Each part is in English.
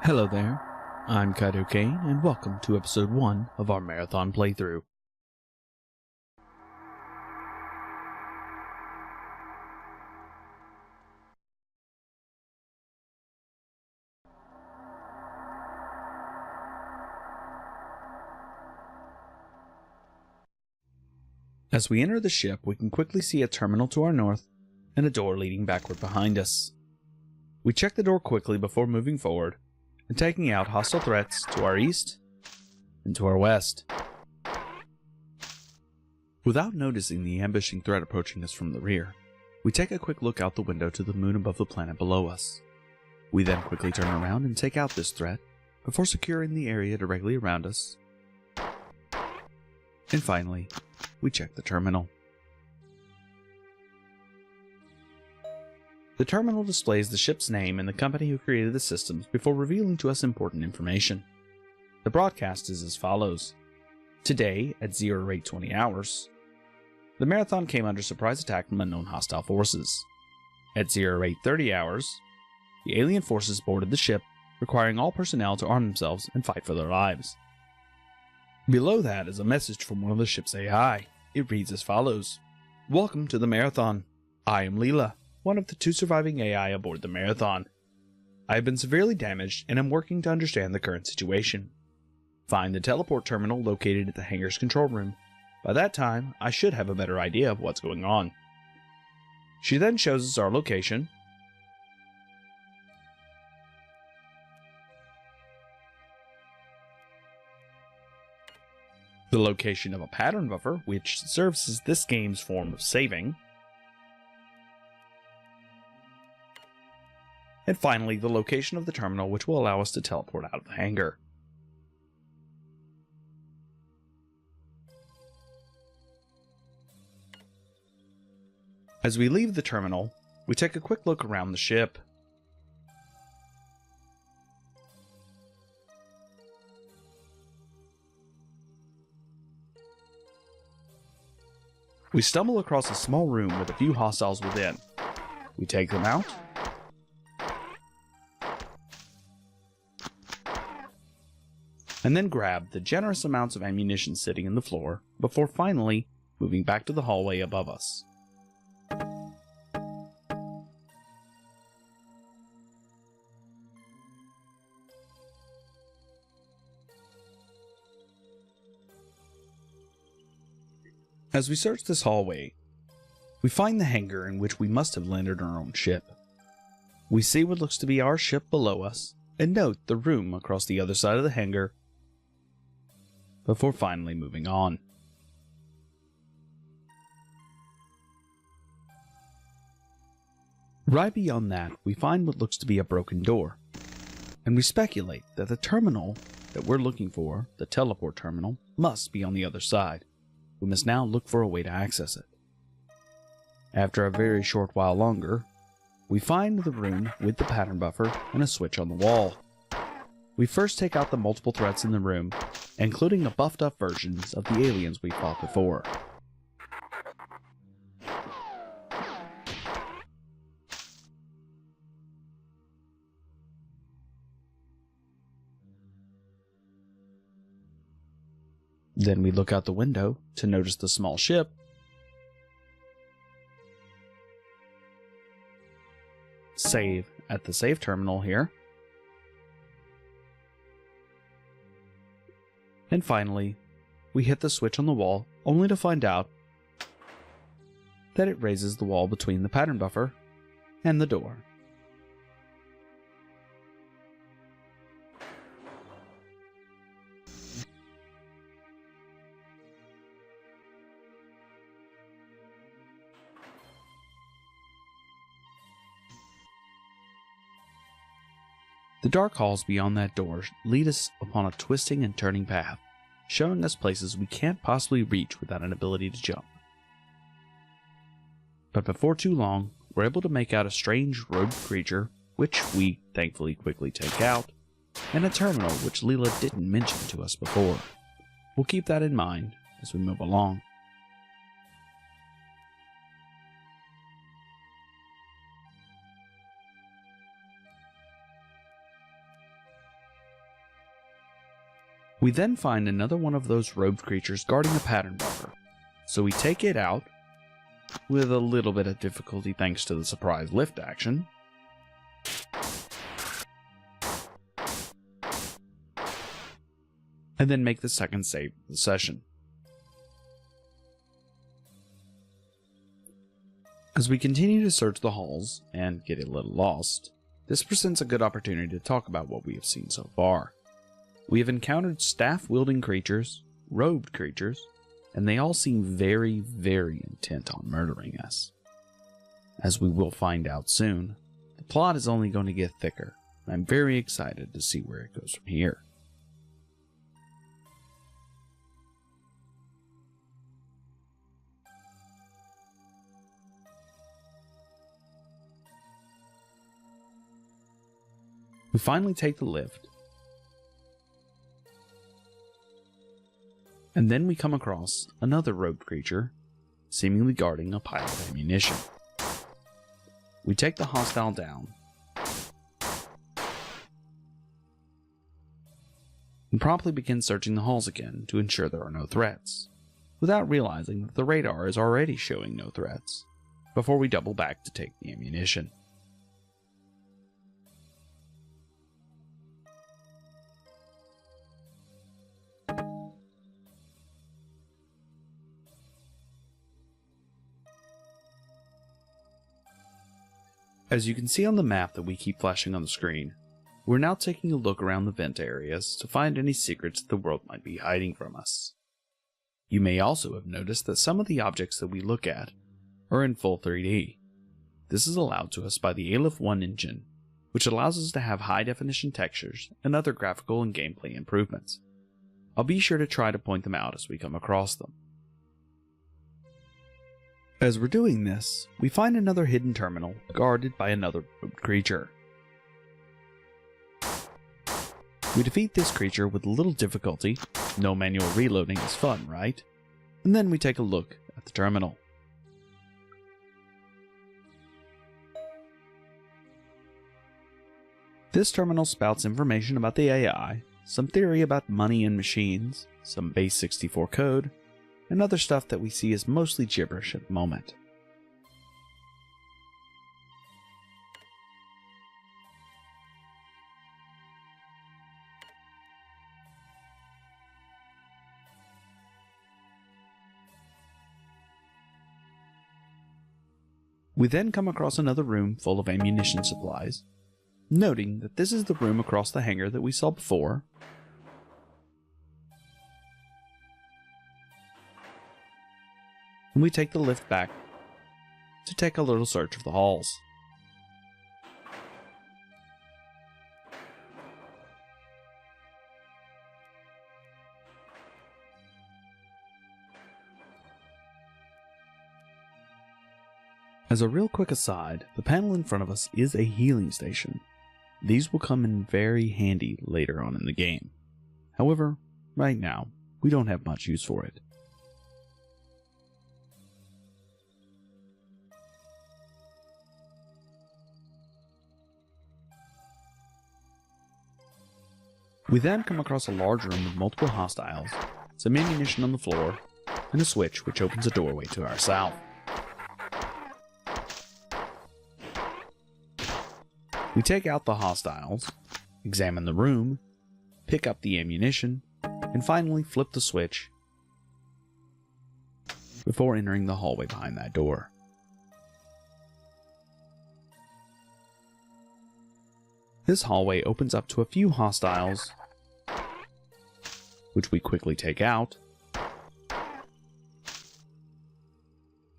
Hello there, I'm Kaido Kane, and welcome to episode 1 of our marathon playthrough. As we enter the ship, we can quickly see a terminal to our north and a door leading backward behind us. We check the door quickly before moving forward and taking out hostile threats to our east and to our west. Without noticing the ambushing threat approaching us from the rear, we take a quick look out the window to the moon above the planet below us. We then quickly turn around and take out this threat before securing the area directly around us. And finally, we check the terminal. The terminal displays the ship's name and the company who created the systems before revealing to us important information. The broadcast is as follows. Today, at 0820 hours, the Marathon came under surprise attack from unknown hostile forces. At 0830 hours, the alien forces boarded the ship, requiring all personnel to arm themselves and fight for their lives. Below that is a message from one of the ship's AI. It reads as follows. Welcome to the Marathon. I am Leela, one of the 2 surviving AI aboard the Marathon. I have been severely damaged and am working to understand the current situation. Find the teleport terminal located at the hangar's control room. By that time, I should have a better idea of what's going on. She then shows us our location, the location of a pattern buffer, which serves as this game's form of saving, and finally the location of the terminal, which will allow us to teleport out of the hangar. As we leave the terminal, we take a quick look around the ship. We stumble across a small room with a few hostiles within. We take them out, and then grab the generous amounts of ammunition sitting in the floor before finally moving back to the hallway above us. As we search this hallway, we find the hangar in which we must have landed our own ship. We see what looks to be our ship below us, and note the room across the other side of the hangar, before finally moving on. Right beyond that, we find what looks to be a broken door, and we speculate that the terminal that we're looking for, the teleport terminal, must be on the other side. We must now look for a way to access it. After a very short while longer, we find the room with the pattern buffer and a switch on the wall. We first take out the multiple threats in the room, including the buffed up versions of the aliens we fought before. Then we look out the window to notice the small ship, save at the save terminal here, and finally we hit the switch on the wall only to find out that it raises the wall between the pattern buffer and the door. The dark halls beyond that door lead us upon a twisting and turning path, showing us places we can't possibly reach without an ability to jump. But before too long, we're able to make out a strange robed creature, which we thankfully quickly take out, and a terminal which Leela didn't mention to us before. We'll keep that in mind as we move along. We then find another one of those robed creatures guarding a pattern buffer, so we take it out, with a little bit of difficulty thanks to the surprise lift action. And then make the second save of the session. As we continue to search the halls, and get a little lost, this presents a good opportunity to talk about what we have seen so far. We have encountered staff-wielding creatures, robed creatures, and they all seem very, very intent on murdering us. As we will find out soon, the plot is only going to get thicker, and I'm very excited to see where it goes from here. We finally take the lift, and then we come across another robed creature, seemingly guarding a pile of ammunition. We take the hostile down, and promptly begin searching the halls again to ensure there are no threats, without realizing that the radar is already showing no threats, before we double back to take the ammunition. As you can see on the map that we keep flashing on the screen, we're now taking a look around the vent areas to find any secrets that the world might be hiding from us. You may also have noticed that some of the objects that we look at are in full 3D. This is allowed to us by the Aleph 1 engine, which allows us to have high definition textures and other graphical and gameplay improvements. I'll be sure to try to point them out as we come across them. As we're doing this, we find another hidden terminal guarded by another robed creature. We defeat this creature with little difficulty. No manual reloading is fun, right? And then we take a look at the terminal. This terminal spouts information about the AI, some theory about money and machines, some base 64 code, and other stuff that we see as mostly gibberish at the moment. We then come across another room full of ammunition supplies, noting that this is the room across the hangar that we saw before, and we take the lift back to take a little search of the halls. As a real quick aside, the panel in front of us is a healing station. These will come in very handy later on in the game. However, right now, we don't have much use for it. We then come across a large room with multiple hostiles, some ammunition on the floor, and a switch which opens a doorway to our south. We take out the hostiles, examine the room, pick up the ammunition, and finally flip the switch before entering the hallway behind that door. This hallway opens up to a few hostiles, which we quickly take out,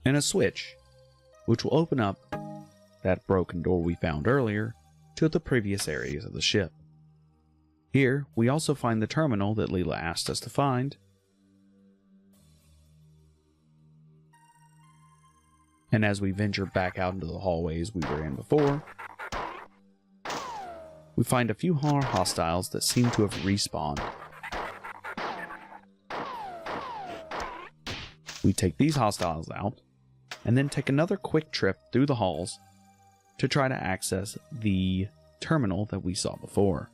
and a switch, which will open up that broken door we found earlier to the previous areas of the ship. Here, we also find the terminal that Leela asked us to find, and as we venture back out into the hallways we were in before, we find a few more hostiles that seem to have respawned. We take these hostiles out, and then take another quick trip through the halls to try to access the terminal that we saw before.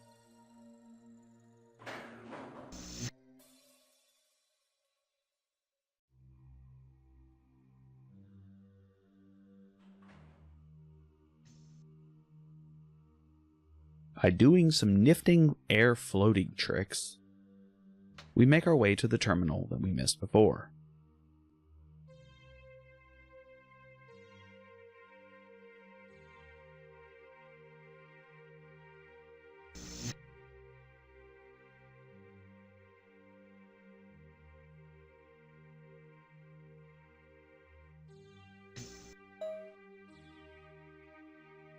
by doing some nifty air floating tricks, we make our way to the terminal that we missed before.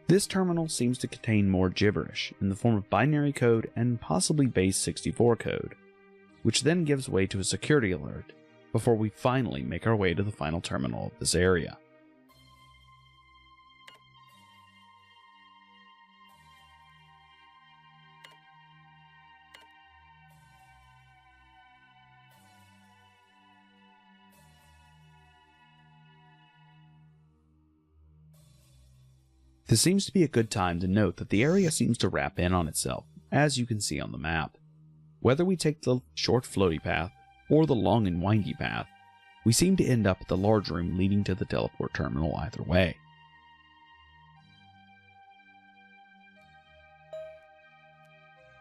This terminal seems to contain more gibberish in the form of binary code and possibly base 64 code, which then gives way to a security alert before we finally make our way to the final terminal of this area. This seems to be a good time to note that the area seems to wrap in on itself, as you can see on the map. Whether we take the short floaty path or the long and windy path, we seem to end up at the large room leading to the teleport terminal either way.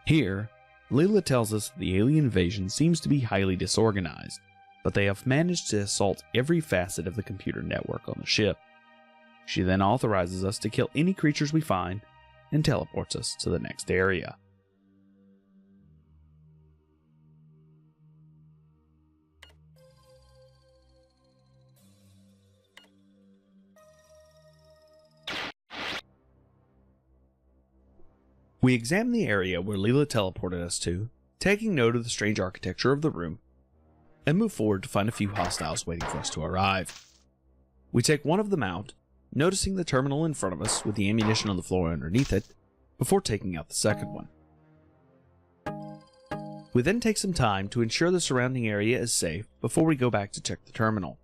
Here, Leela tells us the alien invasion seems to be highly disorganized, but they have managed to assault every facet of the computer network on the ship. She then authorizes us to kill any creatures we find and teleports us to the next area. We examine the area where Leela teleported us to, taking note of the strange architecture of the room, and move forward to find a few hostiles waiting for us to arrive. We take one of them out, noticing the terminal in front of us with the ammunition on the floor underneath it, before taking out the second one. We then take some time to ensure the surrounding area is safe before we go back to check the terminal.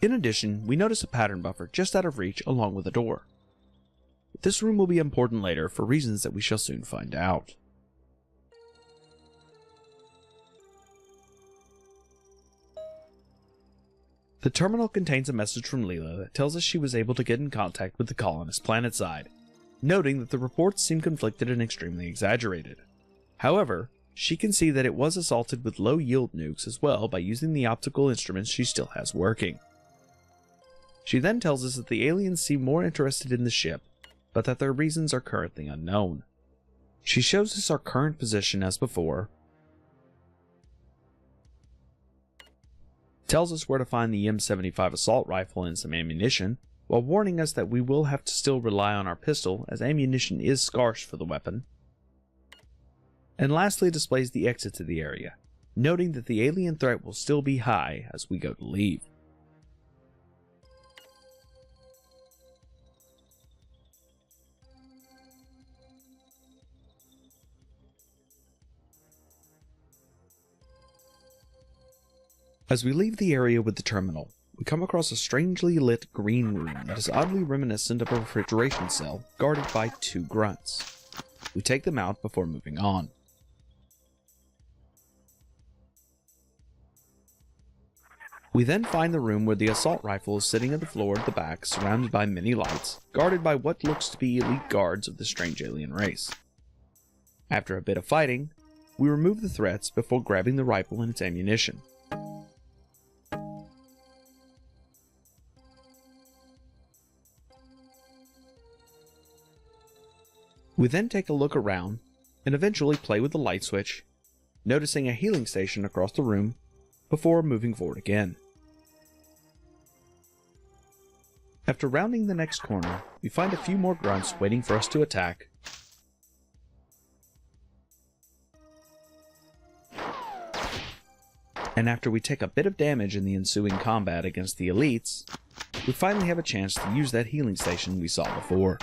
In addition, we notice a pattern buffer just out of reach along with a door. This room will be important later for reasons that we shall soon find out. The terminal contains a message from Leela that tells us she was able to get in contact with the colonist planetside, noting that the reports seem conflicted and extremely exaggerated. However, she can see that it was assaulted with low-yield nukes as well by using the optical instruments she still has working. She then tells us that the aliens seem more interested in the ship, but that their reasons are currently unknown. She shows us our current position as before, tells us where to find the M75 assault rifle and some ammunition, while warning us that we will have to still rely on our pistol as ammunition is scarce for the weapon, and lastly displays the exit to the area, noting that the alien threat will still be high as we go to leave. As we leave the area with the terminal, we come across a strangely lit green room that is oddly reminiscent of a refrigeration cell guarded by two grunts. We take them out before moving on. We then find the room where the assault rifle is sitting at the floor at the back, surrounded by many lights, guarded by what looks to be elite guards of the strange alien race. After a bit of fighting, we remove the threats before grabbing the rifle and its ammunition. We then take a look around, and eventually play with the light switch, noticing a healing station across the room, before moving forward again. After rounding the next corner, we find a few more grunts waiting for us to attack, and after we take a bit of damage in the ensuing combat against the elites, we finally have a chance to use that healing station we saw before.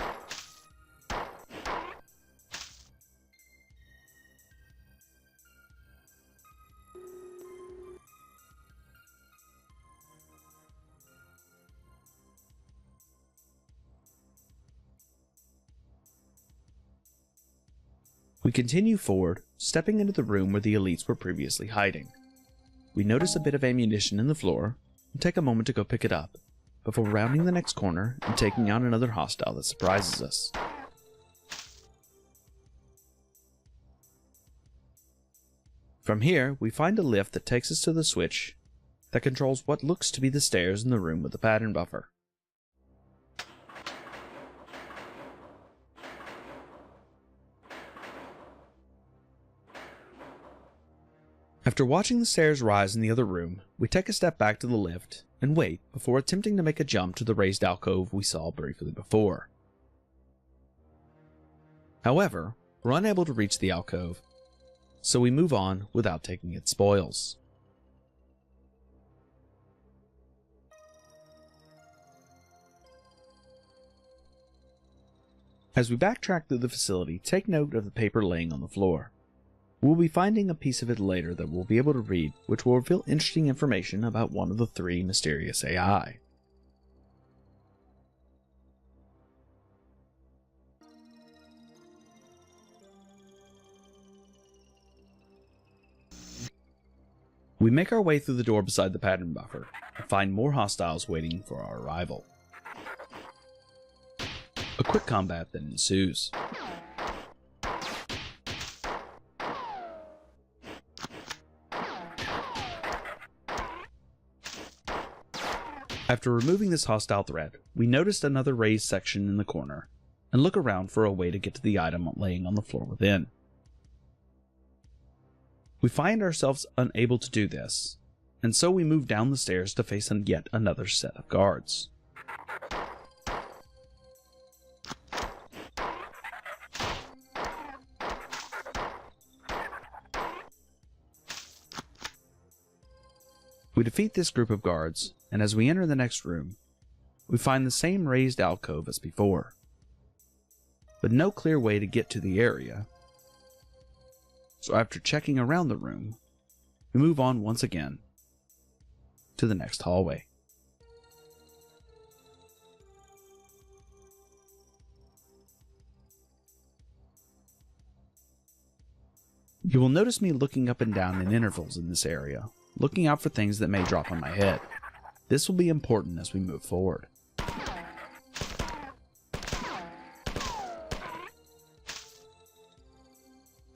We continue forward, stepping into the room where the elites were previously hiding. We notice a bit of ammunition in the floor, and take a moment to go pick it up, before rounding the next corner and taking out another hostile that surprises us. From here, we find a lift that takes us to the switch that controls what looks to be the stairs in the room with the pattern buffer. After watching the stairs rise in the other room, we take a step back to the lift and wait before attempting to make a jump to the raised alcove we saw briefly before. However, we're unable to reach the alcove, so we move on without taking its spoils. As we backtrack through the facility, take note of the paper laying on the floor. We'll be finding a piece of it later that we'll be able to read, which will reveal interesting information about one of the 3 mysterious AI. We make our way through the door beside the pattern buffer and find more hostiles waiting for our arrival. A quick combat then ensues. After removing this hostile threat, we noticed another raised section in the corner and look around for a way to get to the item laying on the floor within. We find ourselves unable to do this, and so we move down the stairs to face yet another set of guards. We defeat this group of guards, and as we enter the next room, we find the same raised alcove as before, but no clear way to get to the area. So after checking around the room, we move on once again to the next hallway. You will notice me looking up and down in intervals in this area, looking out for things that may drop on my head. This will be important as we move forward.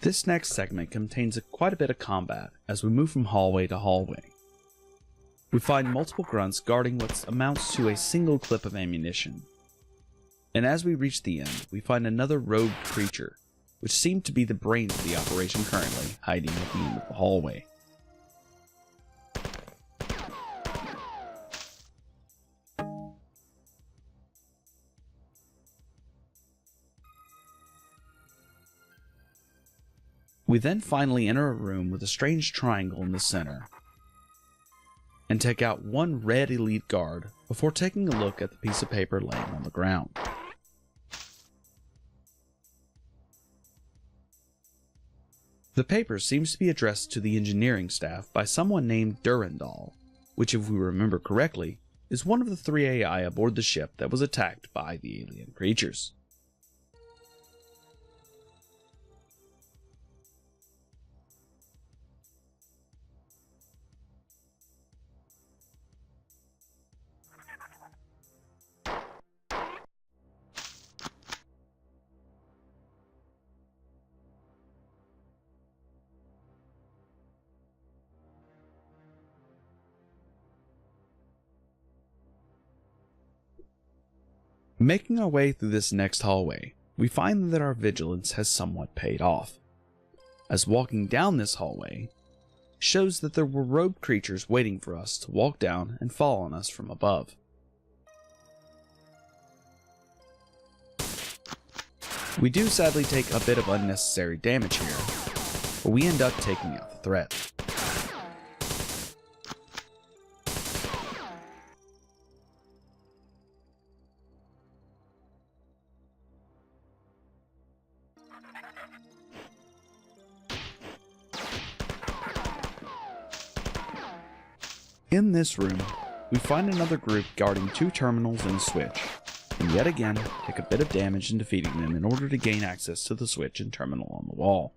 This next segment contains quite a bit of combat as we move from hallway to hallway. We find multiple grunts guarding what amounts to a single clip of ammunition. And as we reach the end, we find another rogue creature, which seemed to be the brains of the operation currently, hiding at the end of the hallway. We then finally enter a room with a strange triangle in the center, and take out one red elite guard before taking a look at the piece of paper laying on the ground. The paper seems to be addressed to the engineering staff by someone named Durandal, which, if we remember correctly, is one of the 3 AI aboard the ship that was attacked by the alien creatures. Making our way through this next hallway, we find that our vigilance has somewhat paid off, as walking down this hallway shows that there were rogue creatures waiting for us to walk down and fall on us from above. We do sadly take a bit of unnecessary damage here, but we end up taking out the threat. In this room, we find another group guarding 2 terminals and a switch, and yet again take a bit of damage in defeating them in order to gain access to the switch and terminal on the wall.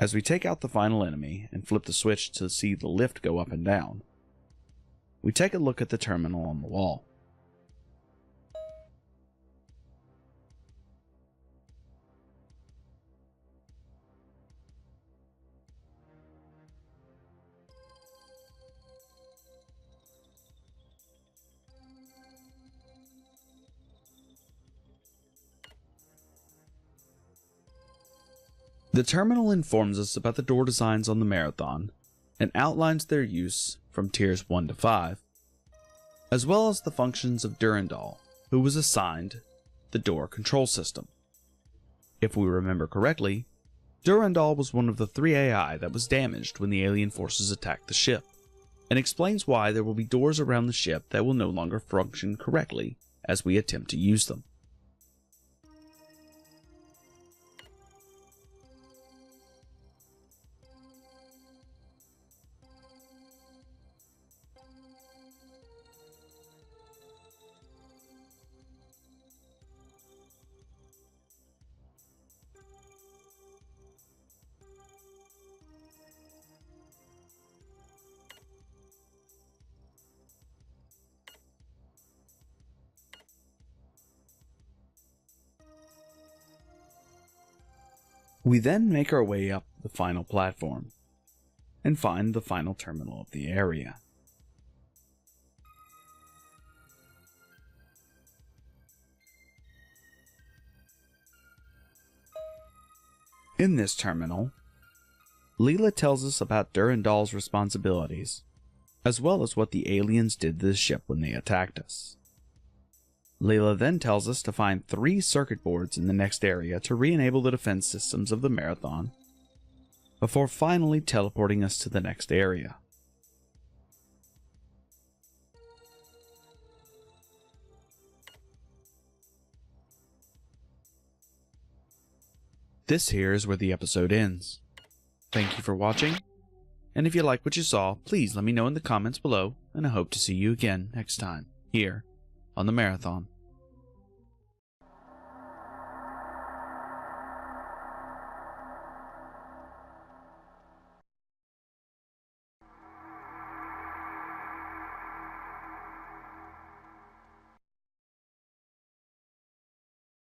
As we take out the final enemy and flip the switch to see the lift go up and down, we take a look at the terminal on the wall. The terminal informs us about the door designs on the Marathon and outlines their use from tiers 1 to 5, as well as the functions of Durandal, who was assigned the door control system. If we remember correctly, Durandal was one of the 3 AI that was damaged when the alien forces attacked the ship, and explains why there will be doors around the ship that will no longer function correctly as we attempt to use them. We then make our way up the final platform and find the final terminal of the area. In this terminal, Leela tells us about Durandal's responsibilities, as well as what the aliens did to the ship when they attacked us. Leela then tells us to find 3 circuit boards in the next area to re-enable the defense systems of the Marathon, before finally teleporting us to the next area. This here is where the episode ends. Thank you for watching, and if you like what you saw, please let me know in the comments below, and I hope to see you again next time, here on the Marathon.